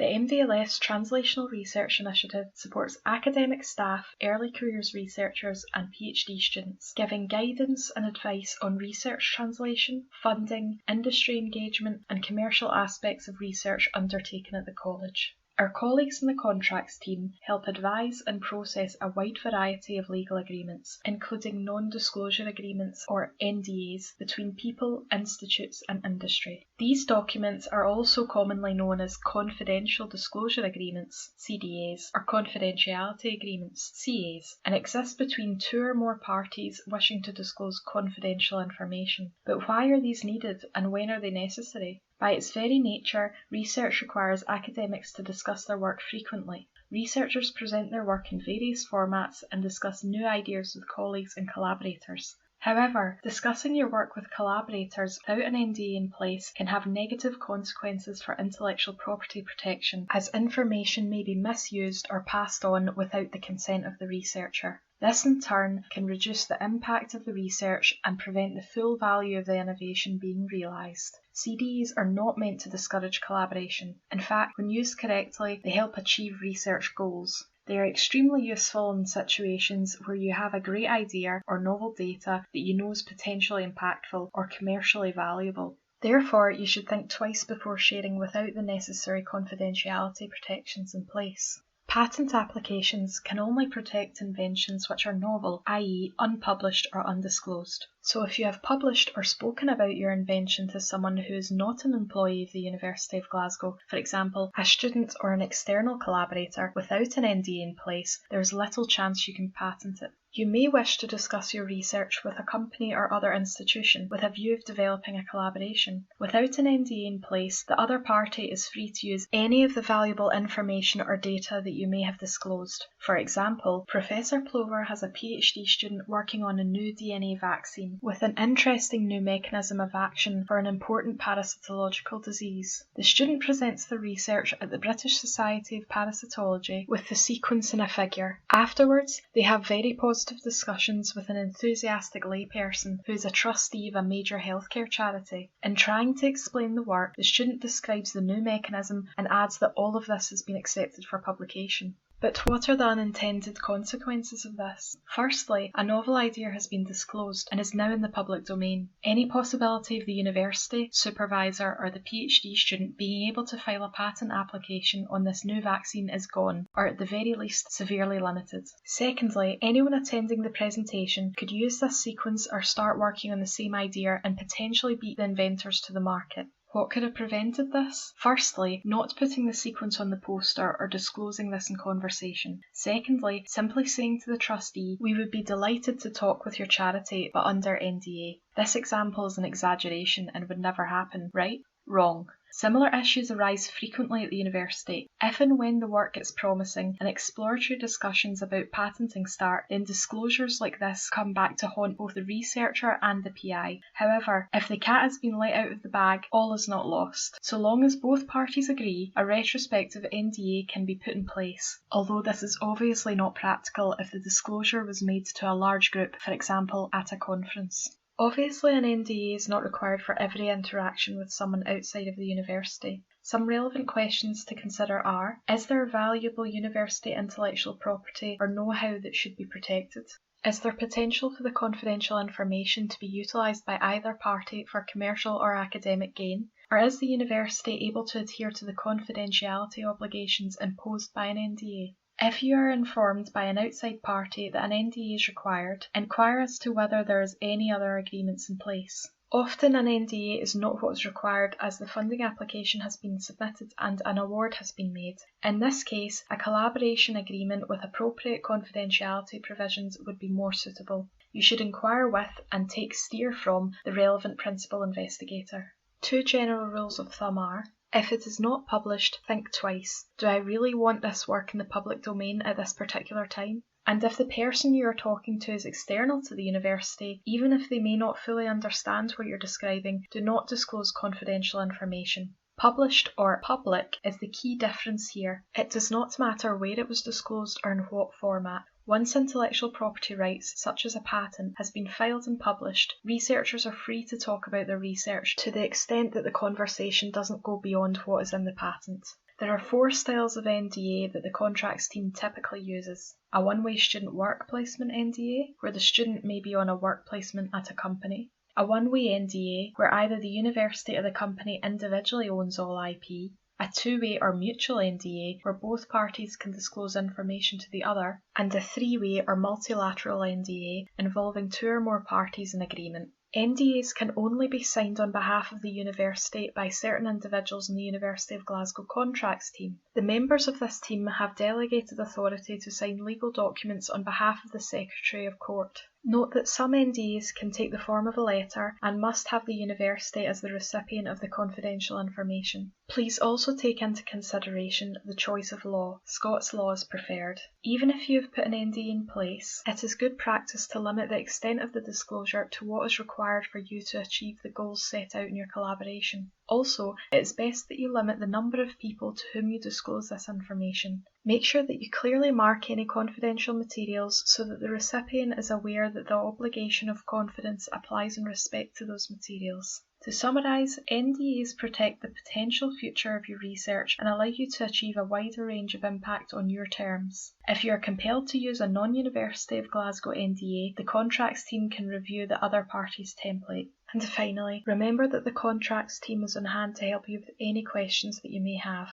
The MVLS Translational Research Initiative supports academic staff, early careers researchers and PhD students, giving guidance and advice on research translation, funding, industry engagement and commercial aspects of research undertaken at the college. Our colleagues in the contracts team help advise and process a wide variety of legal agreements, including non-disclosure agreements or NDAs between people, institutes and industry. These documents are also commonly known as confidential disclosure agreements, CDAs, or confidentiality agreements, CAs, and exist between two or more parties wishing to disclose confidential information. But why are these needed and when are they necessary? By its very nature, research requires academics to discuss their work frequently. Researchers present their work in various formats and discuss new ideas with colleagues and collaborators. However, discussing your work with collaborators without an NDA in place can have negative consequences for intellectual property protection, as information may be misused or passed on without the consent of the researcher. This in turn can reduce the impact of the research and prevent the full value of the innovation being realised. CDAs are not meant to discourage collaboration. In fact, when used correctly, they help achieve research goals. They are extremely useful in situations where you have a great idea or novel data that you know is potentially impactful or commercially valuable. Therefore, you should think twice before sharing without the necessary confidentiality protections in place. Patent applications can only protect inventions which are novel, i.e. unpublished or undisclosed. So if you have published or spoken about your invention to someone who is not an employee of the University of Glasgow, for example, a student or an external collaborator, without an NDA in place, there is little chance you can patent it. You may wish to discuss your research with a company or other institution with a view of developing a collaboration. Without an NDA in place, the other party is free to use any of the valuable information or data that you may have disclosed. For example, Professor Plover has a PhD student working on a new DNA vaccine with an interesting new mechanism of action for an important parasitological disease. The student presents the research at the British Society of Parasitology with the sequence in a figure. Afterwards, they have very positive discussions with an enthusiastic layperson who is a trustee of a major healthcare charity. In trying to explain the work, the student describes the new mechanism and adds that all of this has been accepted for publication. But what are the unintended consequences of this? Firstly, a novel idea has been disclosed and is now in the public domain. Any possibility of the university, supervisor or the PhD student being able to file a patent application on this new vaccine is gone, or at the very least severely limited. Secondly, anyone attending the presentation could use this sequence or start working on the same idea and potentially beat the inventors to the market. What could have prevented this? Firstly, not putting the sequence on the poster or disclosing this in conversation. Secondly, simply saying to the trustee, "We would be delighted to talk with your charity, but under NDA. This example is an exaggeration and would never happen, right?" Wrong. Similar issues arise frequently at the university. If and when the work gets promising and exploratory discussions about patenting start, then disclosures like this come back to haunt both the researcher and the PI. However, if the cat has been let out of the bag, all is not lost. So long as both parties agree, a retrospective NDA can be put in place, although this is obviously not practical if the disclosure was made to a large group, for example at a conference. Obviously, an NDA is not required for every interaction with someone outside of the university. Some relevant questions to consider are: is there valuable university intellectual property or know-how that should be protected? Is there potential for the confidential information to be utilised by either party for commercial or academic gain? Or is the university able to adhere to the confidentiality obligations imposed by an NDA? If you are informed by an outside party that an NDA is required, inquire as to whether there is any other agreements in place. Often an NDA is not what is required as the funding application has been submitted and an award has been made. In this case, a collaboration agreement with appropriate confidentiality provisions would be more suitable. You should inquire with and take steer from the relevant principal investigator. 2 general rules of thumb are: if it is not published, think twice. Do I really want this work in the public domain at this particular time? And if the person you are talking to is external to the university, even if they may not fully understand what you're describing, do not disclose confidential information. Published or public is the key difference here. It does not matter where it was disclosed or in what format. Once intellectual property rights, such as a patent, has been filed and published, researchers are free to talk about their research to the extent that the conversation doesn't go beyond what is in the patent. There are 4 styles of NDA that the contracts team typically uses. A one-way student work placement NDA, where the student may be on a work placement at a company. A one-way NDA, where either the university or the company individually owns all IP. A two-way or mutual NDA, where both parties can disclose information to the other. And a three-way or multilateral NDA, involving 2 or more parties in agreement. NDAs can only be signed on behalf of the university by certain individuals in the University of Glasgow contracts team. The members of this team have delegated authority to sign legal documents on behalf of the Secretary of Court. Note that some NDAs can take the form of a letter and must have the university as the recipient of the confidential information. Please also take into consideration the choice of law. Scots law is preferred. Even if you have put an NDA in place, it is good practice to limit the extent of the disclosure to what is required for you to achieve the goals set out in your collaboration. Also, it is best that you limit the number of people to whom you disclose this information. Make sure that you clearly mark any confidential materials so that the recipient is aware that the obligation of confidence applies in respect to those materials. To summarise, NDAs protect the potential future of your research and allow you to achieve a wider range of impact on your terms. If you are compelled to use a non-University of Glasgow NDA, the contracts team can review the other party's template. And finally, remember that the contracts team is on hand to help you with any questions that you may have.